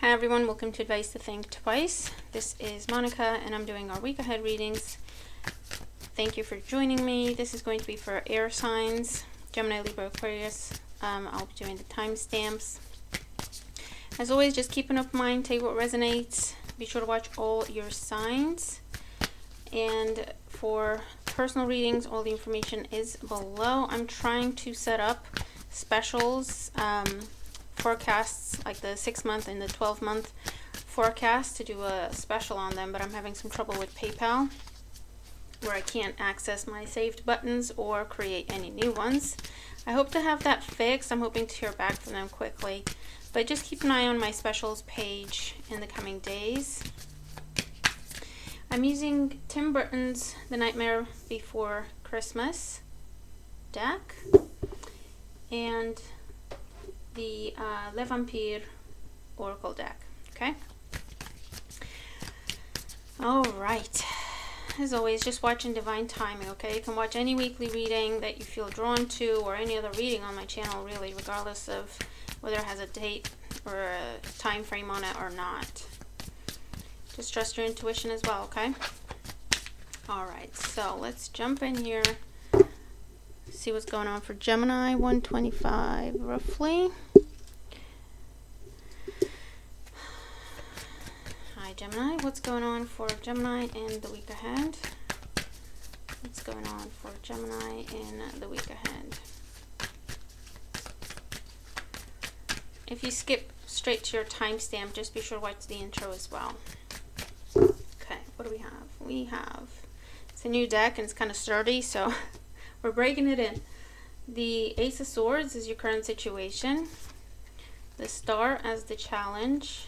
Hi everyone, welcome to Advice to Think Twice. This is Monica and I'm doing our week ahead readings. Thank you for joining me. This is going to be for air signs, Gemini, Libra, Aquarius. I'll be doing the timestamps. As always, just keep an open mind, take what resonates. Be sure to watch all your signs. And for personal readings, all the information is below. I'm trying to set up specials, forecasts, like the 6-month and the 12-month forecast, to do a special on them, but I'm having some trouble with PayPal where I can't access my saved buttons or create any new ones. I hope to have that fixed. I'm hoping to hear back from them quickly, but just keep an eye on my specials page in the coming days. I'm using Tim Burton's The Nightmare Before Christmas deck and the Le Vampire Oracle deck. Okay. All right. As always, just watching divine timing. Okay, you can watch any weekly reading that you feel drawn to, or any other reading on my channel, really, regardless of whether it has a date or a time frame on it or not. Just trust your intuition as well. Okay. All right. So let's jump in here. See what's going on for Gemini. 125 roughly. Hi Gemini, what's going on for Gemini in the week ahead? What's going on for Gemini in the week ahead? If you skip straight to your timestamp, just be sure to watch the intro as well. Okay, what do we have? We have, it's a new deck and it's kind of sturdy, so we're breaking it in. The Ace of Swords is your current situation. The Star as the challenge.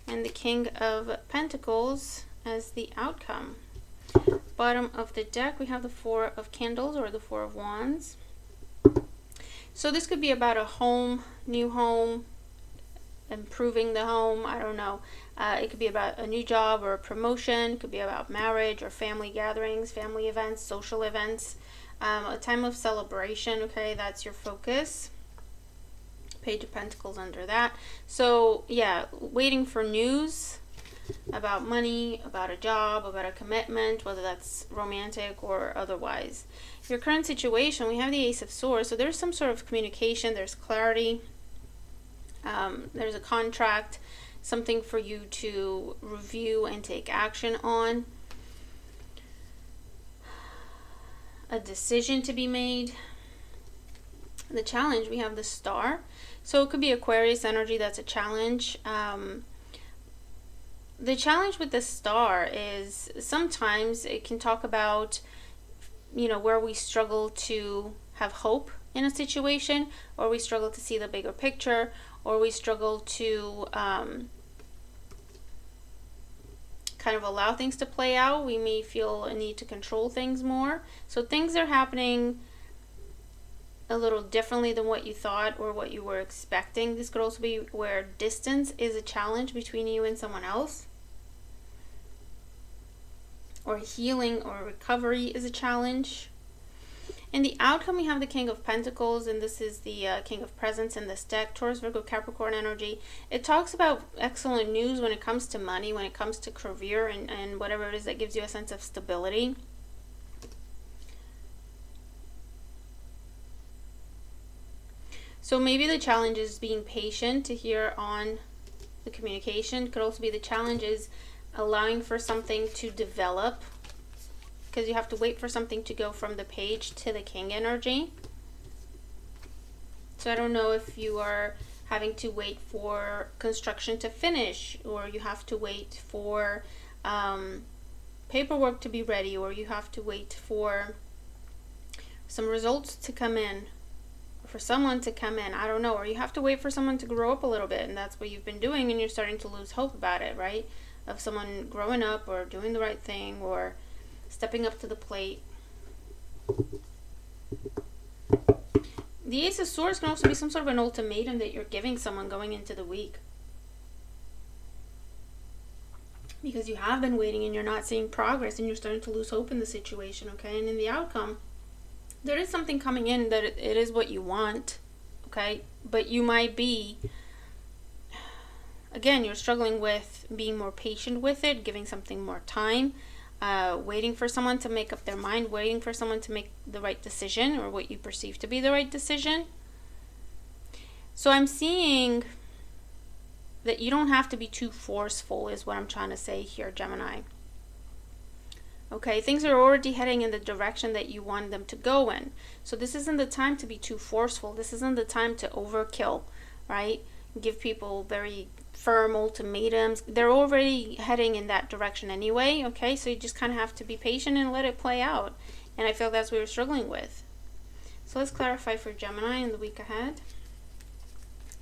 And the King of Pentacles as the outcome. Bottom of the deck, we have the Four of Candles, or the Four of Wands. So this could be about a home, new home, improving the home, I don't know. It could be about a new job or a promotion. It could be about marriage or family gatherings, family events, social events. A time of celebration, okay, that's your focus. Page of Pentacles under that. So yeah, waiting for news about money, about a job, about a commitment, whether that's romantic or otherwise. Your current situation, we have the Ace of Swords, so there's some sort of communication, there's clarity, there's a contract, something for you to review and take action on, a decision to be made. The challenge, we have the Star. So it could be Aquarius energy, that's a challenge. The challenge with the Star is sometimes it can talk about, you know, where we struggle to have hope in a situation, or we struggle to see the bigger picture, or we struggle to kind of allow things to play out. We may feel a need to control things more. So things are happening a little differently than what you thought or what you were expecting. This could also be where distance is a challenge between you and someone else, or healing or recovery is a challenge. In the outcome, we have the King of Pentacles, and this is the King of Presents in this deck. Taurus, Virgo, Capricorn energy. It talks about excellent news when it comes to money, when it comes to career, and whatever it is that gives you a sense of stability. So maybe the challenge is being patient to hear on the communication. Could also be the challenge is allowing for something to develop, because you have to wait for something to go from the Page to the King energy. So I don't know if you are having to wait for construction to finish, or you have to wait for paperwork to be ready, or you have to wait for some results to come in, for someone to come in, I don't know, or you have to wait for someone to grow up a little bit, and that's what you've been doing, and you're starting to lose hope about it, right? Of someone growing up or doing the right thing or stepping up to the plate. The Ace of Swords can also be some sort of an ultimatum that you're giving someone going into the week, because you have been waiting and you're not seeing progress and you're starting to lose hope in the situation, okay? And in the outcome, there is something coming in that it is what you want, okay? But you might be again, you're struggling with being more patient with it, giving something more time, waiting for someone to make up their mind, waiting for someone to make the right decision or what you perceive to be the right decision. So I'm seeing that you don't have to be too forceful is what I'm trying to say here, Gemini. Okay, things are already heading in the direction that you want them to go in. So this isn't the time to be too forceful. This isn't the time to overkill, right? Give people very firm ultimatums. They're already heading in that direction anyway, okay? So you just kind of have to be patient and let it play out. And I feel that's what you're struggling with. So let's clarify for Gemini in the week ahead.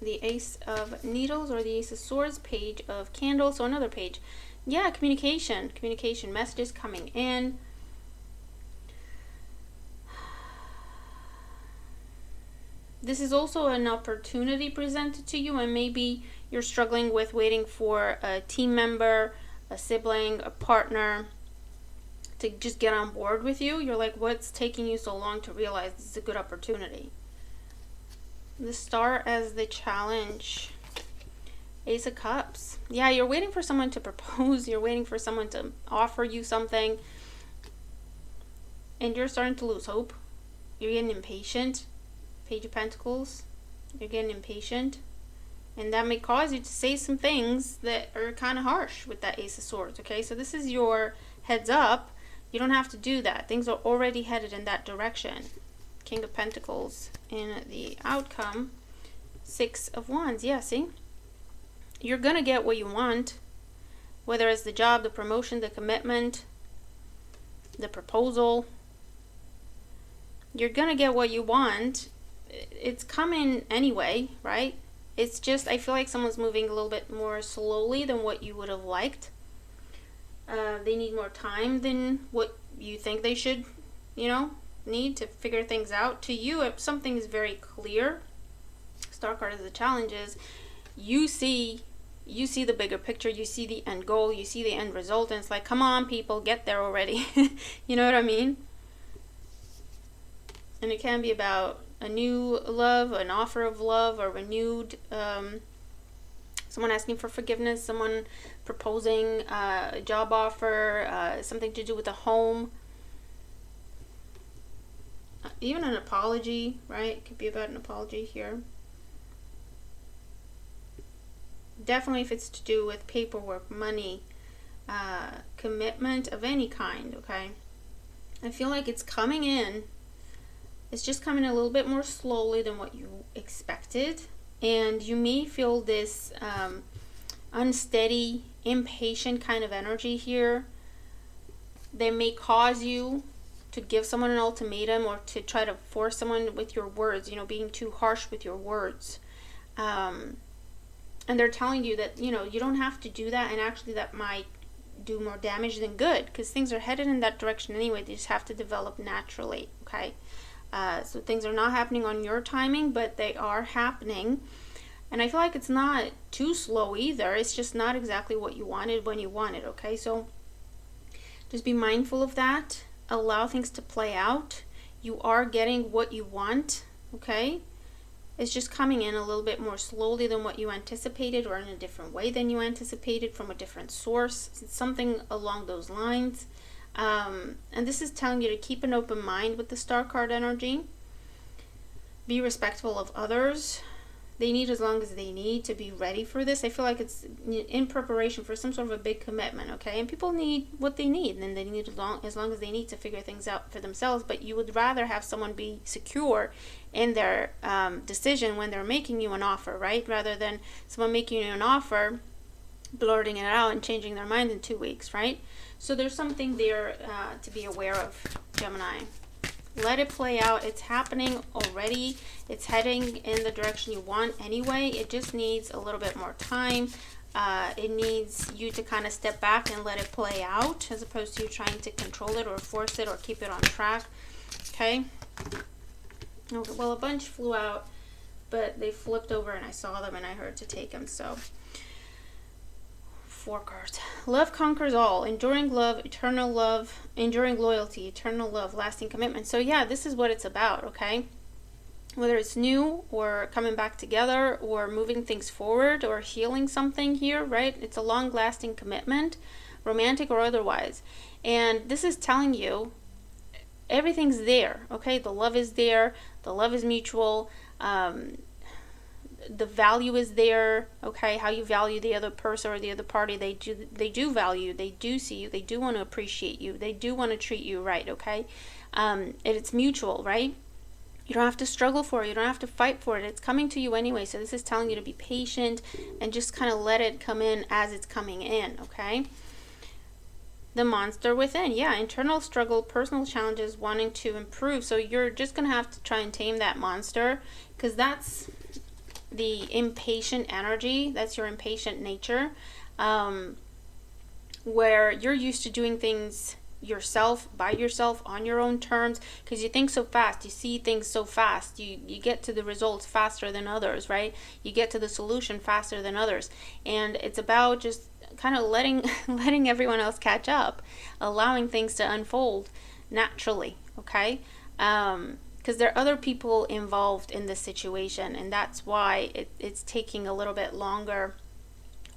The Ace of Needles or the Ace of Swords, Page of Candles, so another page. Yeah, communication, messages coming in. This is also an opportunity presented to you, and maybe you're struggling with waiting for a team member, a sibling, a partner to just get on board with you. You're like, what's taking you so long to realize this is a good opportunity? The Star as the challenge. Ace of Cups. Yeah, you're waiting for someone to propose. You're waiting for someone to offer you something. And you're starting to lose hope. You're getting impatient. Page of Pentacles. You're getting impatient. And that may cause you to say some things that are kind of harsh with that Ace of Swords. Okay, so this is your heads up. You don't have to do that. Things are already headed in that direction. King of Pentacles. And the outcome, Six of Wands. Yeah, see? You're going to get what you want, whether it's the job, the promotion, the commitment, the proposal. You're going to get what you want. It's coming anyway, right? It's just, I feel like someone's moving a little bit more slowly than what you would have liked. They need more time than what you think they should, need to figure things out. To you, if something is very clear, Star card is the challenges, you see the bigger picture, you see the end goal, you see the end result, and it's like, come on people, get there already. You know what I mean? And it can be about a new love, an offer of love, or renewed, someone asking for forgiveness, someone proposing a job offer, something to do with a home, even an apology, right? It could be about an apology here. Definitely if it's to do with paperwork, money, commitment of any kind, okay? I feel like it's coming in. It's just coming a little bit more slowly than what you expected. And you may feel this unsteady, impatient kind of energy here. They may cause you to give someone an ultimatum or to try to force someone with your words, being too harsh with your words. And they're telling you that, you don't have to do that, and actually that might do more damage than good, because things are headed in that direction anyway. They just have to develop naturally, okay? So things are not happening on your timing, but they are happening. And I feel like it's not too slow either. It's just not exactly what you wanted when you wanted, okay? So just be mindful of that. Allow things to play out. You are getting what you want, okay? It's just coming in a little bit more slowly than what you anticipated, or in a different way than you anticipated, from a different source. It's something along those lines. And this is telling you to keep an open mind with the Star card energy. Be respectful of others. They need as long as they need to be ready for this. I feel like it's in preparation for some sort of a big commitment, okay? And people need what they need, and they need as long as they need to figure things out for themselves. But you would rather have someone be secure in their decision when they're making you an offer, right? Rather than someone making you an offer, blurting it out and changing their mind in 2 weeks, right? So there's something there to be aware of, Gemini. Let it play out. It's happening already. It's heading in the direction you want anyway. It just needs a little bit more time. It needs you to kind of step back and let it play out, as opposed to you trying to control it or force it or keep it on track. Okay? Okay, well, a bunch flew out, but they flipped over and I saw them and I heard to take them. So 4 cards. Love conquers all. Enduring love, eternal love, enduring loyalty, eternal love, lasting commitment. So yeah, this is what it's about, okay? whether it's new or coming back together or moving things forward or healing something here, right? It's a long-lasting commitment, romantic or otherwise. And this is telling you everything's there, okay? The love is there, the love is mutual, the value is there, okay? How you value the other person or the other party, they do value, they do see you, they do want to appreciate you, they do want to treat you right, okay? And it's mutual, right? You don't have to struggle for it, you don't have to fight for it, it's coming to you anyway. So this is telling you to be patient and just kind of let it come in as it's coming in, okay? The monster within, yeah, internal struggle, personal challenges, wanting to improve. So you're just gonna have to try and tame that monster, because that's the impatient energy, that's your impatient nature, where you're used to doing things yourself, by yourself, on your own terms, because you think so fast, you see things so fast, you get to the results faster than others, right? You get to the solution faster than others, and it's about just kind of letting everyone else catch up, allowing things to unfold naturally, okay? Because there are other people involved in this situation, and that's why it's taking a little bit longer,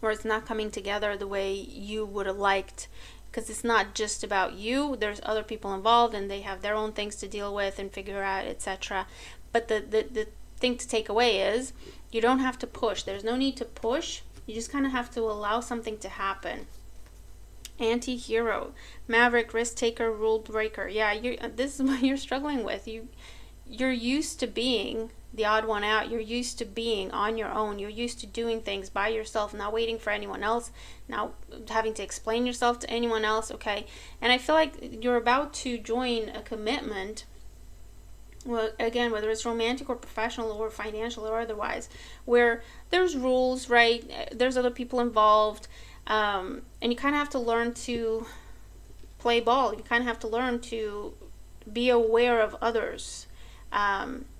or it's not coming together the way you would have liked, because it's not just about you. There's other people involved, and they have their own things to deal with and figure out, etc. But the thing to take away is you don't have to push. There's no need to push. You just kind of have to allow something to happen. Anti-hero, maverick, risk taker, rule breaker. Yeah, this is what you're struggling with. You're used to being the odd one out. You're used to being on your own. You're used to doing things by yourself, not waiting for anyone else, not having to explain yourself to anyone else, okay? And I feel like you're about to join a commitment, well, again, whether it's romantic or professional or financial or otherwise, where there's rules, right? There's other people involved, and you kind of have to learn to play ball. You kind of have to learn to be aware of others,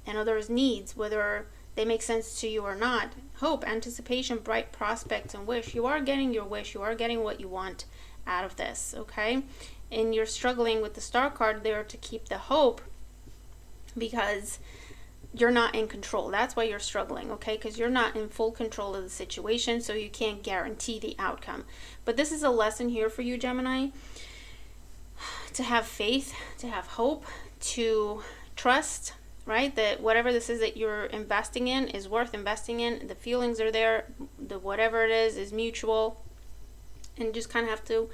and others' needs, whether they make sense to you or not. Hope, anticipation, bright prospects, and wish. You are getting your wish. You are getting what you want out of this, okay? And you're struggling with the star card there to keep the hope, because you're not in control. That's why you're struggling, okay? Because you're not in full control of the situation, so you can't guarantee the outcome. But this is a lesson here for you, Gemini, to have faith, to have hope, to trust, right? That whatever this is that you're investing in is worth investing in. The feelings are there. The whatever it is mutual. And just kind of have to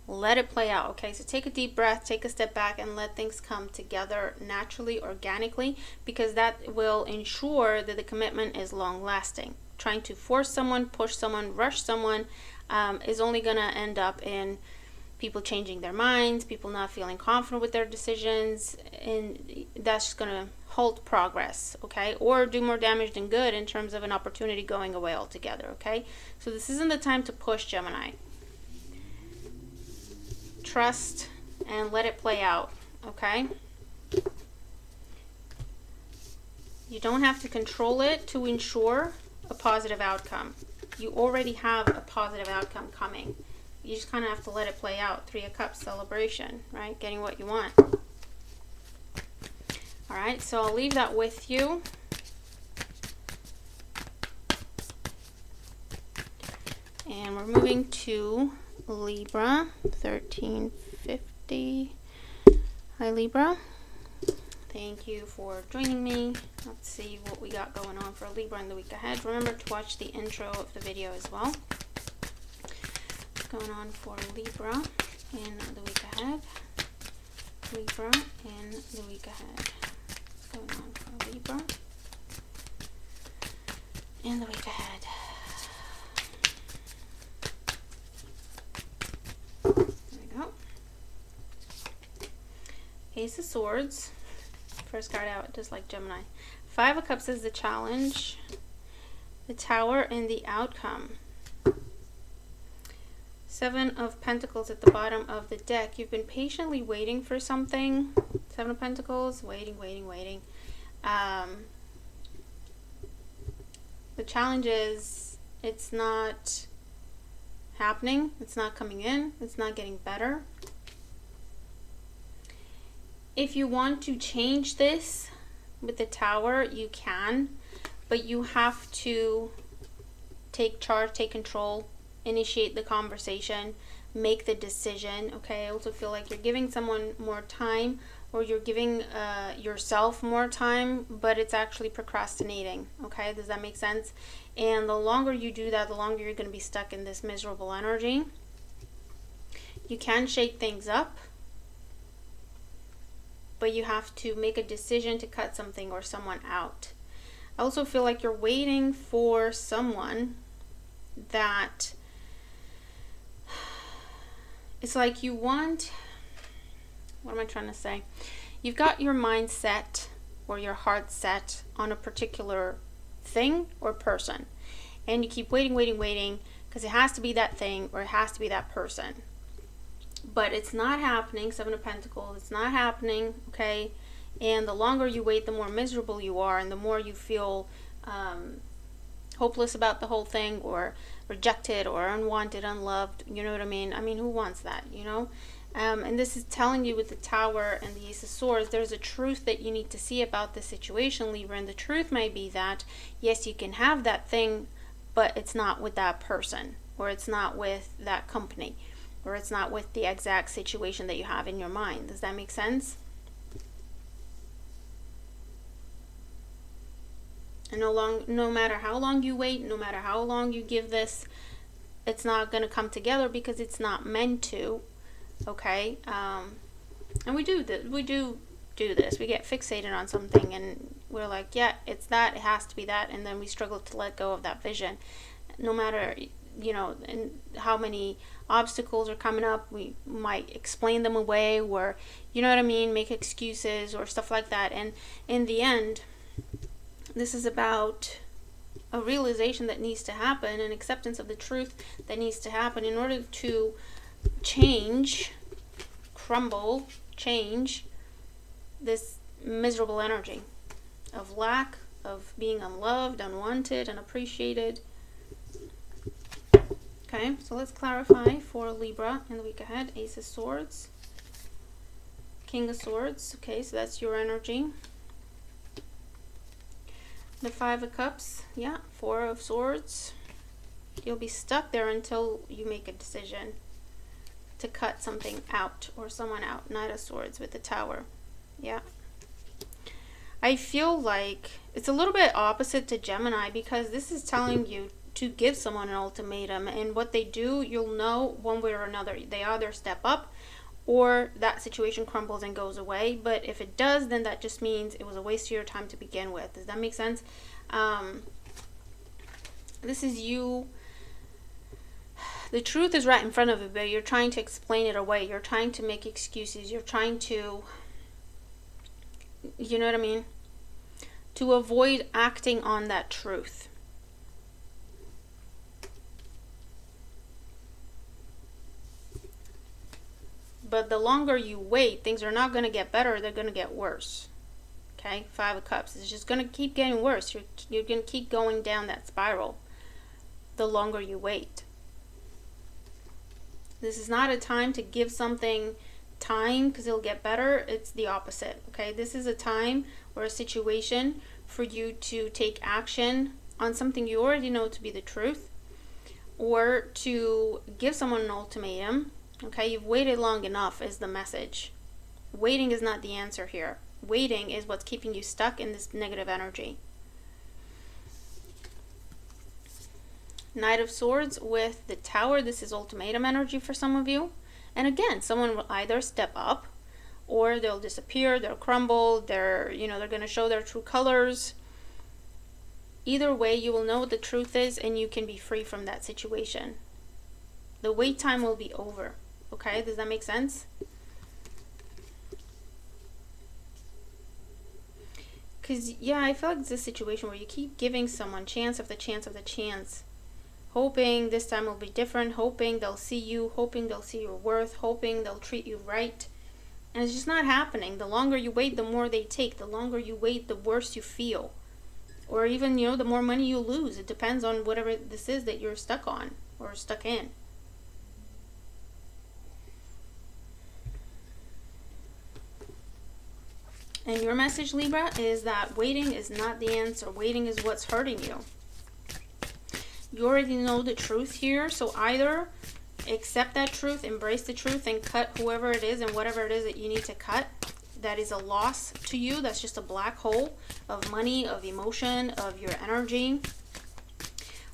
let it play out, okay? So take a deep breath, take a step back, and let things come together naturally, organically, because that will ensure that the commitment is long-lasting. Trying to force someone, push someone, rush someone is only going to end up in people changing their minds, people not feeling confident with their decisions, and that's just going to halt progress, okay? Or do more damage than good in terms of an opportunity going away altogether, okay? So this isn't the time to push, Gemini. Trust and let it play out, okay? You don't have to control it to ensure a positive outcome. You already have a positive outcome coming. You just kind of have to let it play out. 3 of Cups, celebration, right? Getting what you want. All right, so I'll leave that with you. And we're moving to Libra, 1350. Hi, Libra. Thank you for joining me. Let's see what we got going on for Libra in the week ahead. Remember to watch the intro of the video as well. What's going on for Libra in the week ahead? Libra in the week ahead. What's going on for Libra in the week ahead? Ace of Swords, first card out, just like Gemini. 5 of Cups is the challenge, the Tower, and the outcome. 7 of Pentacles at the bottom of the deck. You've been patiently waiting for something. 7 of Pentacles, waiting. The challenge is it's not happening, it's not coming in, it's not getting better. If you want to change this, with the Tower, you can, but you have to take charge, take control, initiate the conversation, make the decision. Okay, I also feel like you're giving someone more time, or you're giving yourself more time, but it's actually procrastinating. Okay, does that make sense? And the longer you do that, the longer you're going to be stuck in this miserable energy. You can shake things up, but you have to make a decision to cut something or someone out. I also feel like you're waiting for someone that, it's like you want, what am I trying to say? You've got your mind set or your heart set on a particular thing or person, and you keep waiting because it has to be that thing or it has to be that person, but it's not happening. Seven of Pentacles, it's not happening. Okay, and the longer you wait, the more miserable you are, and the more you feel hopeless about the whole thing, or rejected or unwanted, unloved. You know what I mean? I mean, who wants that, you know? And this is telling you with the Tower and the Ace of Swords, there's a truth that you need to see about this situation, Libra. And the truth may be that, yes, you can have that thing, but it's not with that person, or it's not with that company, or it's not with the exact situation that you have in your mind. Does that make sense? And no matter how long you wait, no matter how long you give this, it's not going to come together because it's not meant to. Okay, and we do this. We do this. We get fixated on something, and we're like, yeah, it's that. It has to be that, and then we struggle to let go of that vision. No matter, you know, and how many obstacles are coming up, we might explain them away, or, you know what I mean, make excuses or stuff like that. And in the end, this is about a realization that needs to happen, an acceptance of the truth that needs to happen in order to change, crumble, change this miserable energy of lack, of being unloved, unwanted, unappreciated. Okay, so let's clarify for Libra in the week ahead. Ace of Swords, King of Swords. Okay, so that's your energy. The Five of Cups, yeah, Four of Swords. You'll be stuck there until you make a decision to cut something out or someone out. Knight of Swords with the Tower, yeah. I feel like it's a little bit opposite to Gemini, because this is telling you to give someone an ultimatum, and what they do, you'll know one way or another. They either step up, or that situation crumbles and goes away. But if it does, then that just means it was a waste of your time to begin with. Does that make sense? This is you. The truth is right in front of you, but you're trying to explain it away. You're trying to make excuses. You're trying to, you know what I mean? To avoid acting on that truth. But the longer you wait, things are not going to get better. They're going to get worse. Okay? Five of Cups. It's just going to keep getting worse. You're going to keep going down that spiral the longer you wait. This is not a time to give something time because it'll get better. It's the opposite. Okay? This is a time or a situation for you to take action on something you already know to be the truth, or to give someone an ultimatum. Okay, you've waited long enough is the message. Waiting is not the answer here. Waiting is what's keeping you stuck in this negative energy. Knight of Swords with the Tower. This is ultimatum energy for some of you. And again, someone will either step up, or they'll disappear, they'll crumble, they're going to show their true colors. Either way, you will know what the truth is, and you can be free from that situation. The wait time will be over. Okay, does that make sense? Because, yeah, I feel like it's a situation where you keep giving someone chance after chance after chance, hoping this time will be different, hoping they'll see you, hoping they'll see your worth, hoping they'll treat you right. And it's just not happening. The longer you wait, the more they take. The longer you wait, the worse you feel. Or even, the more money you lose. It depends on whatever this is that you're stuck on or stuck in. And your message, Libra, is that waiting is not the answer. Waiting is what's hurting you. You already know the truth here, so either accept that truth, embrace the truth, and cut whoever it is and whatever it is that you need to cut. That is a loss to you. That's just a black hole of money, of emotion, of your energy.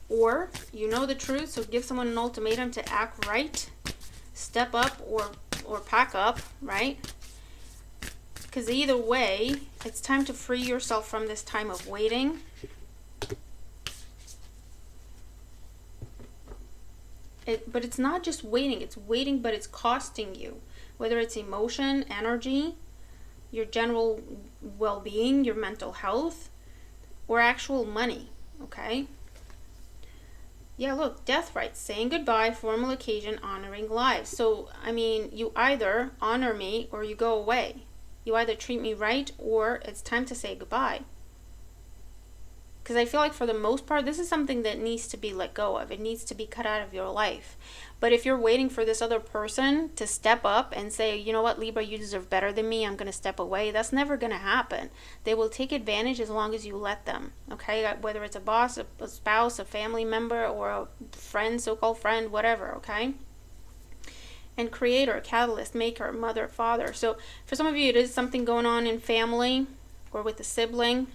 Or you know the truth, so give someone an ultimatum to act right, step up, or pack up, right? Because either way, it's time to free yourself from this time of waiting. But it's not just waiting. It's waiting, but it's costing you. Whether it's emotion, energy, your general well-being, your mental health, or actual money, okay? Yeah, look, death rites, saying goodbye, formal occasion, honoring lives. So, I mean, you either honor me or you go away. You either treat me right or it's time to say goodbye. Because I feel like for the most part, this is something that needs to be let go of. It needs to be cut out of your life. But if you're waiting for this other person to step up and say, you know what, Libra, you deserve better than me, I'm going to step away, that's never going to happen. They will take advantage as long as you let them, okay? Whether it's a boss, a spouse, a family member, or a friend, so-called friend, whatever, okay? And creator, catalyst, maker, mother, father. So for some of you, it is something going on in family or with a sibling.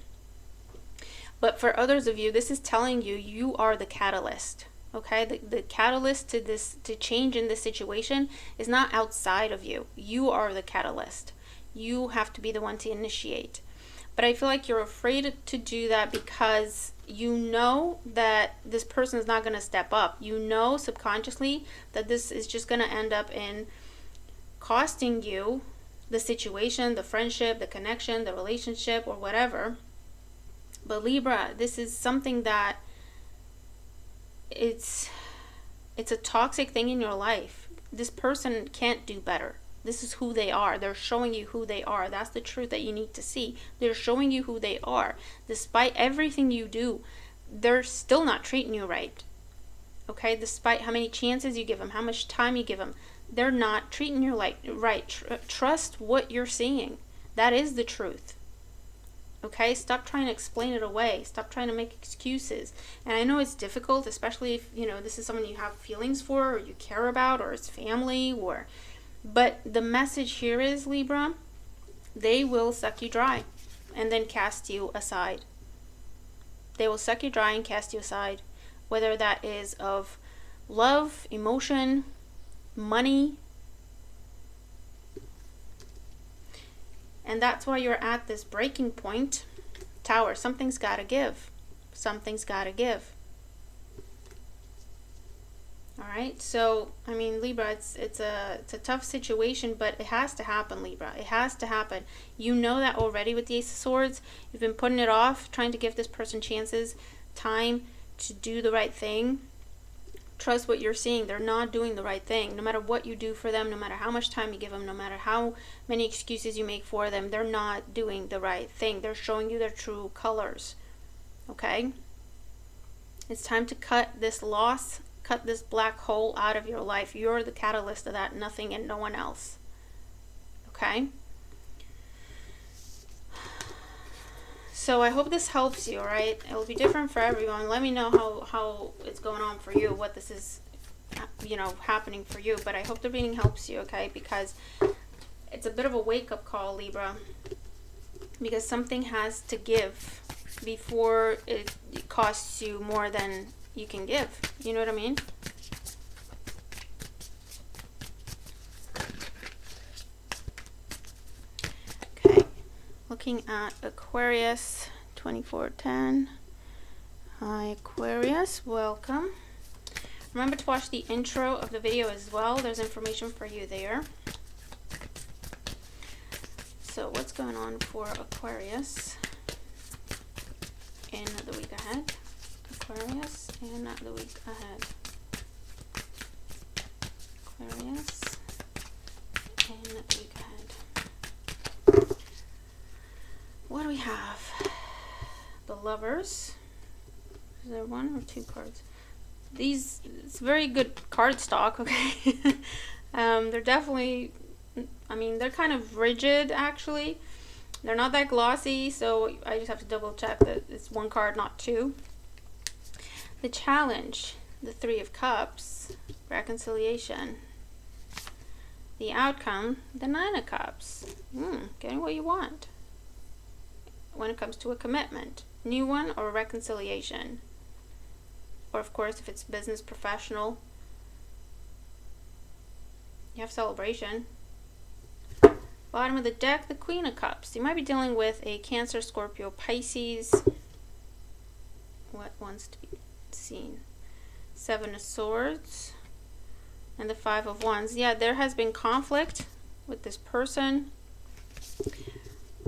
But for others of you, this is telling you, you are the catalyst. Okay, the catalyst to change in this situation is not outside of you. You are the catalyst. You have to be the one to initiate. But I feel like you're afraid to do that because you know that this person is not going to step up. You know subconsciously that this is just going to end up in costing you the situation, the friendship, the connection, the relationship, or whatever. But Libra, this is something that it's a toxic thing in your life. This person can't do better. This is who they are. They're showing you who they are. That's the truth that you need to see. They're showing you who they are. Despite everything you do, they're still not treating you right. Okay? Despite how many chances you give them, how much time you give them, they're not treating you right. Trust what you're seeing. That is the truth. Okay, stop trying to explain it away. Stop trying to make excuses. And I know it's difficult, especially if, you know, this is someone you have feelings for or you care about or it's family but the message here is, Libra, they will suck you dry and then cast you aside. They will suck you dry and cast you aside, whether that is of love, emotion, money. And that's why you're at this breaking point. Tower, something's got to give. Something's got to give. All right, so I mean, Libra, it's a tough situation, but it has to happen, Libra. It has to happen. You know that already with the Ace of Swords. You've been putting it off, trying to give this person chances, time to do the right thing. Trust what you're seeing. They're not doing the right thing. No matter what you do for them, no matter how much time you give them, no matter how many excuses you make for them, they're not doing the right thing. They're showing you their true colors. Okay? It's time to cut this loss, cut this black hole out of your life. You're the catalyst of that, nothing and no one else. Okay? So I hope this helps you, all right? It'll be different for everyone. Let me know how it's going on for you, what this is, you know, happening for you. But I hope the reading helps you, okay? Because it's a bit of a wake-up call, Libra. Because something has to give before it costs you more than you can give. You know what I mean? Okay. Looking at Aquarius 2410. Hi Aquarius, welcome. Remember to watch the intro of the video as well. There's information for you there. So what's going on for Aquarius in the week ahead? Aquarius in the week ahead. Aquarius in the week ahead. What do we have? The Lovers. Is there one or two cards? These, it's very good card stock, okay? They're definitely, I mean, they're kind of rigid, actually. They're not that glossy, so I just have to double check that it's one card, not two. The challenge, the Three of Cups, reconciliation. The outcome, the Nine of Cups. Getting what you want when it comes to a commitment. New one or a reconciliation. Or of course, if it's business, professional, you have celebration. Bottom of the deck, the Queen of Cups. You might be dealing with a Cancer, Scorpio, Pisces. What wants to be seen? Seven of Swords. And the Five of Wands. Yeah, there has been conflict with this person.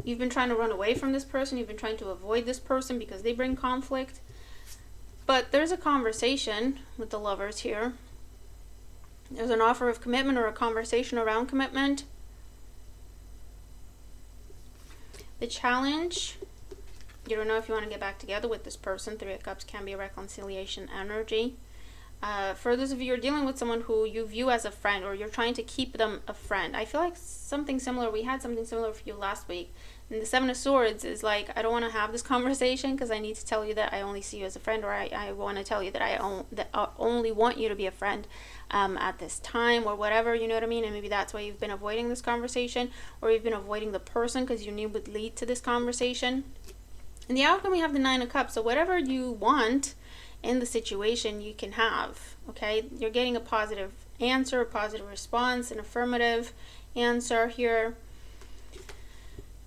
You've been trying to run away from this person. You've been trying to avoid this person because they bring conflict. But there's a conversation with the Lovers here. There's an offer of commitment or a conversation around commitment. The challenge, you don't know if you want to get back together with this person. Three of Cups can be a reconciliation energy. For those of you who are dealing with someone who you view as a friend, or you're trying to keep them a friend, I feel like something similar, we had something similar for you last week. And the Seven of Swords is like, I don't want to have this conversation because I need to tell you that I only see you as a friend, or I want to tell you that I only want you to be a friend at this time, or whatever, you know what I mean? And maybe that's why you've been avoiding this conversation, or you've been avoiding the person because you knew would lead to this conversation. In the outcome, we have the Nine of Cups. So whatever you want in the situation, you can have, okay? You're getting a positive answer, a positive response, an affirmative answer here.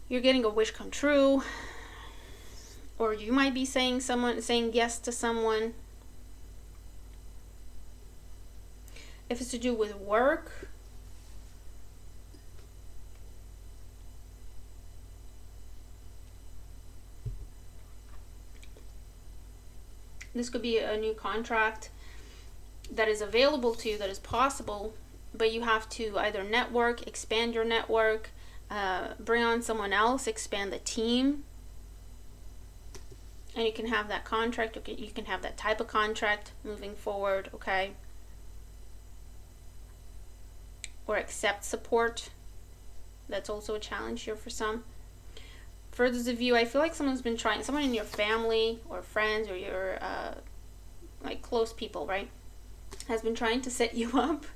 You're getting a wish come true, or you might be saying yes to someone. If it's to do with work, this could be a new contract that is available to you, that is possible, but you have to either network, expand your network, bring on someone else, expand the team, and you can have that contract, you can have that type of contract moving forward, okay? Or accept support. That's also a challenge here for some. For those of you, I feel like someone in your family or friends or your like close people, right, has been trying to set you up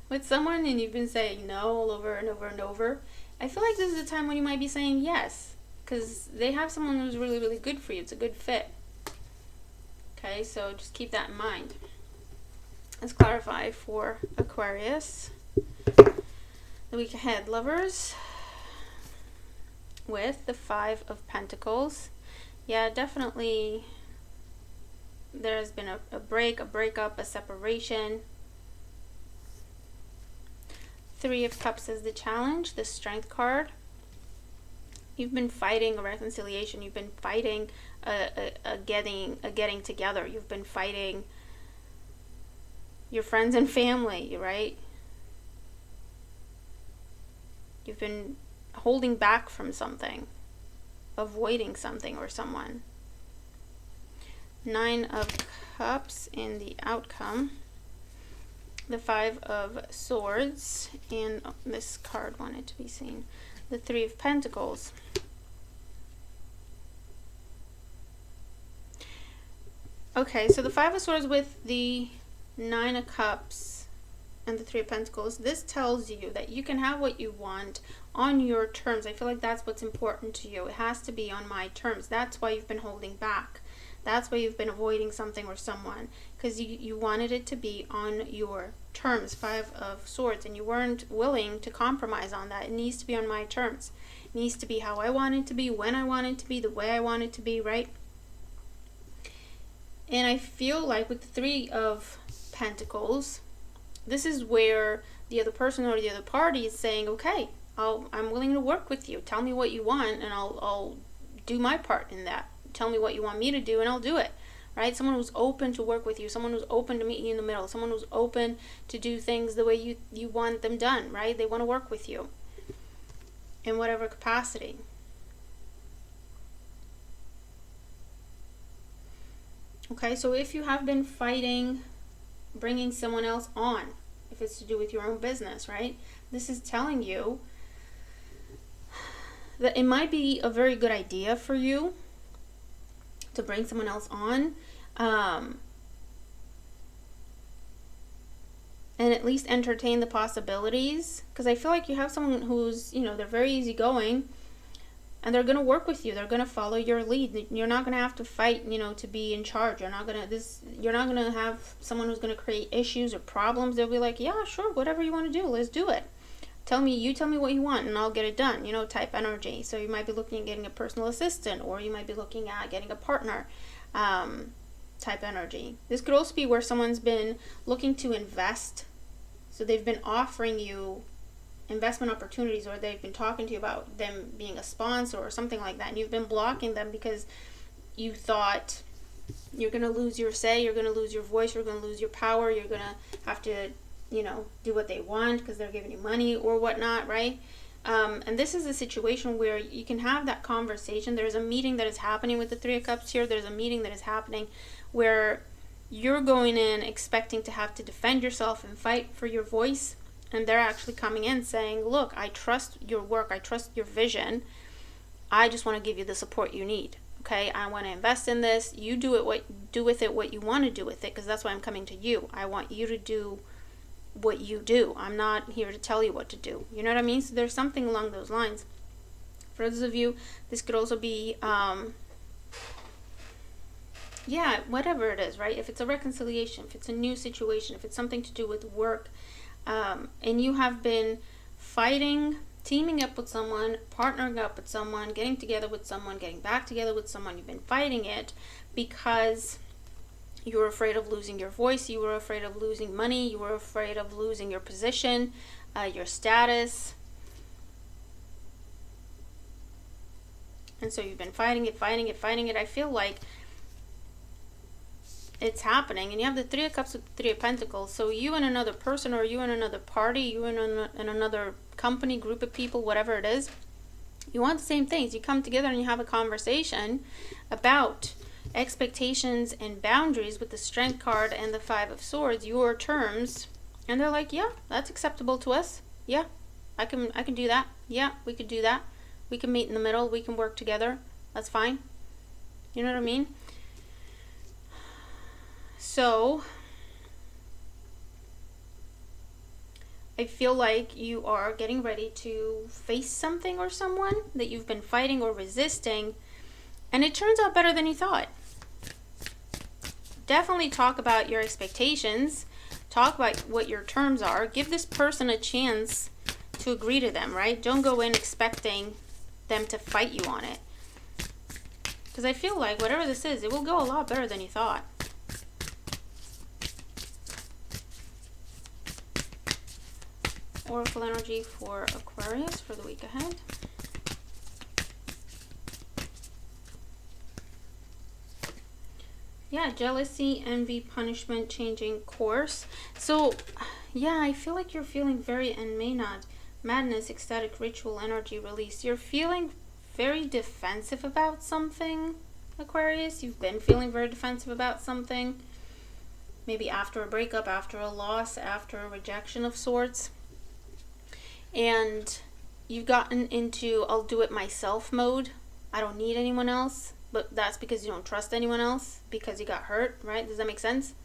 with someone, and you've been saying no all over and over and over. I feel like this is a time when you might be saying yes, because they have someone who's really, really good for you. It's a good fit. Okay, so just keep that in mind. Let's clarify for Aquarius. The week ahead, Lovers, with the Five of Pentacles. Yeah, definitely there has been a breakup, a separation. Three of Cups is the challenge, the Strength card. You've been fighting a reconciliation. You've been fighting a getting together. You've been fighting your friends and family, right? You've been holding back from something, avoiding something or someone. Nine of Cups in the outcome. The Five of Swords, and this card wanted to be seen. The Three of Pentacles. Okay, so the Five of Swords with the Nine of Cups and the Three of Pentacles, this tells you that you can have what you want on your terms. I feel like that's what's important to you. It has to be on my terms. That's why you've been holding back. That's why you've been avoiding something or someone, because you wanted it to be on your terms. Five of Swords, and you weren't willing to compromise on that. It needs to be on my terms. It needs to be how I want it to be, when I want it to be, the way I want it to be, right? And I feel like with the Three of Pentacles, this is where the other person or the other party is saying, okay, I'm willing to work with you. Tell me what you want, and I'll do my part in that. Tell me what you want me to do, and I'll do it, right? Someone who's open to work with you, someone who's open to meet you in the middle, someone who's open to do things the way you want them done, right? They want to work with you in whatever capacity. Okay, so if you have been fighting bringing someone else on, if it's to do with your own business, right? This is telling you that it might be a very good idea for you to bring someone else on, and at least entertain the possibilities, because I feel like you have someone who's, they're very easygoing, and they're going to work with you. They're going to follow your lead. You're not going to have to fight, to be in charge. You're not going to have someone who's going to create issues or problems. They'll be like, yeah, sure, whatever you want to do, let's do it. You tell me what you want and I'll get it done, type energy. So you might be looking at getting a personal assistant, or you might be looking at getting a partner, type energy. This could also be where someone's been looking to invest. So they've been offering you investment opportunities, or they've been talking to you about them being a sponsor or something like that, and you've been blocking them because you thought you're going to lose your say, you're going to lose your voice, you're going to lose your power, you're going to have to do what they want because they're giving you money or whatnot, right? And this is a situation where you can have that conversation. There's a meeting that is happening with the Three of Cups here. There's a meeting that is happening where you're going in expecting to have to defend yourself and fight for your voice, and they're actually coming in saying, look, I trust your work, I trust your vision, I just want to give you the support you need. Okay, I want to invest in this. You do with it what you want to do with it, because that's why I'm coming to you. I want you to do what you do. I'm not here to tell you what to do. You know what I mean? So there's something along those lines. For those of you, this could also be, whatever it is, right? If it's a reconciliation, if it's a new situation, if it's something to do with work, and you have been fighting, teaming up with someone, partnering up with someone, getting together with someone, getting back together with someone, you've been fighting it because you were afraid of losing your voice, you were afraid of losing money, you were afraid of losing your position, your status. And so you've been fighting it. I feel like it's happening. And you have the Three of Cups with the Three of Pentacles. So you and another person, or you and another party, you and another company, group of people, whatever it is, you want the same things. You come together and you have a conversation about expectations and boundaries with the Strength card and the Five of Swords, your terms, and they're like, yeah, that's acceptable to us. Yeah, I can do that. Yeah, we could do that. We can meet in the middle. We can work together. That's fine. You know what I mean? So I feel like you are getting ready to face something or someone that you've been fighting or resisting, and it turns out better than you thought. Definitely talk about your expectations. Talk about what your terms are. Give this person a chance to agree to them, right? Don't go in expecting them to fight you on it. Because I feel like whatever this is, it will go a lot better than you thought. Oracle energy for Aquarius for the week ahead. Yeah, jealousy, envy, punishment, changing course. So, yeah, I feel like you're feeling very, and may not, madness, ecstatic, ritual, energy release. You're feeling very defensive about something, Aquarius. You've been feeling very defensive about something. Maybe after a breakup, after a loss, after a rejection of sorts. And you've gotten into I'll do it myself mode. I don't need anyone else. But that's because you don't trust anyone else because you got hurt, right? Does that make sense?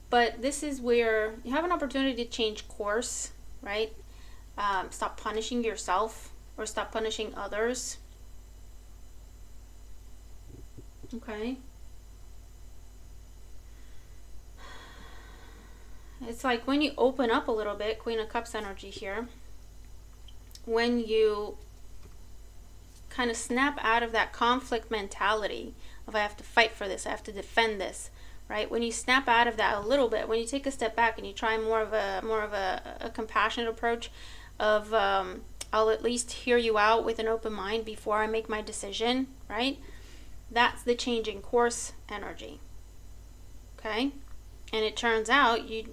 But this is where you have an opportunity to change course, right? Stop punishing yourself or stop punishing others. Okay? It's like when you open up a little bit, Queen of Cups energy here, when you kind of snap out of that conflict mentality of I have to fight for this, I have to defend this, right? When you snap out of that a little bit, when you take a step back and you try more of a compassionate approach of I'll at least hear you out with an open mind before I make my decision, right? That's the changing course energy. Okay? And it turns out you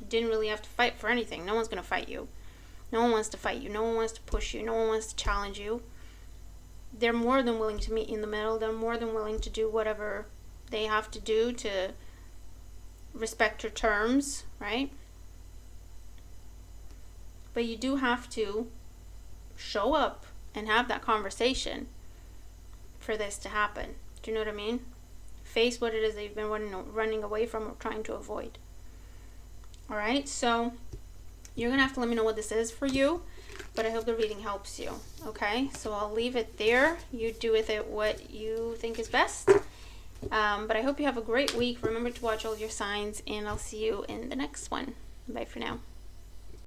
didn't really have to fight for anything. No one's going to fight you. No one wants to fight you. No one wants to push you. No one wants to challenge you. They're more than willing to meet in the middle. They're more than willing to do whatever they have to do to respect your terms, right? But you do have to show up and have that conversation for this to happen. Do you know what I mean? Face what it is that you've been running away from or trying to avoid. All right, so you're going to have to let me know what this is for you, but I hope the reading helps you, okay? So I'll leave it there. You do with it what you think is best. But I hope you have a great week. Remember to watch all your signs, and I'll see you in the next one. Bye for now.